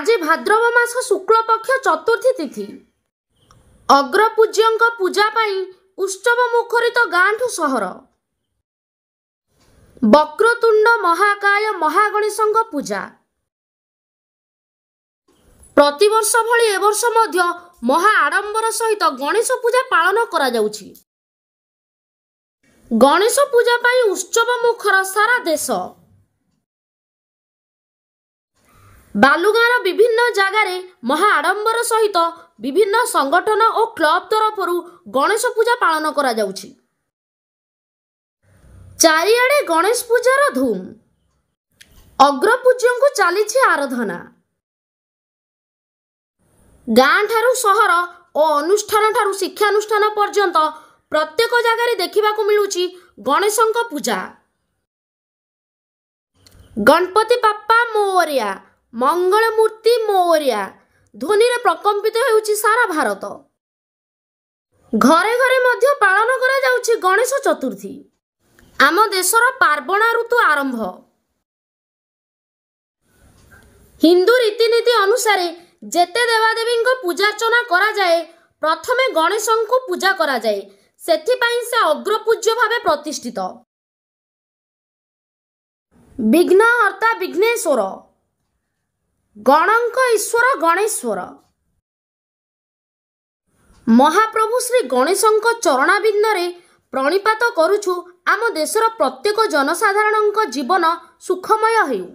আজি भाद्रव मास शुक्ल पक्ष चतुर्थी तिथि अग्रपूज्यंक पूजा पाई उत्सव मुखरित गांठू सहर वक्रतुंड महाकाय महागणेशंक पूजा प्रतिवर्ष भली ए वर्ष मध्य महा आडंबर सहित गणेश पूजा पालन करा जाउछि। गणेश पूजा पाई उत्सव मुखर सारा देश। बालुगाँर विभिन्न जगार महा आडंबर सहित विभिन्न संगठन और क्लब तरफ गणेश पूजा पालन करा जाउछि। चारिआडे गणेश पूजार धूम। अग्रपूज्यंकु चालिछि आराधना। गाँ ठारू सहर और अनुष्ठान ठारू शिक्षानुष्ठान पर्यंत प्रत्येक जगार देखा मिलुछि गणेशंक पूजा। गणपति बाप्पा मोरिया, मंगल मूर्ति मोरिया ध्वनि रे प्रकंपित हेउछि सारा भारत। घरे घरे मध्य पालन करा जाउछि गणेश चतुर्थी। आम देशर पार्वण ऋतु आरंभ। हिंदू रीतिनीति अनुसार जेते देवादेवी पूजार्चना करा जाए प्रथमे गणेशों को पूजा करा जाए। सेथिपाई से अग्रपूज्य भावे प्रतिष्ठित। विघ्नहर्ता विघ्नेश्वर, गणंक ईश्वर गणेश्वर। महाप्रभु श्री गणेशंक चरणाबिंदरे प्रणिपात करुछु आम देशर प्रत्येक जनसाधारणंक जीवन सुखमय हेउ।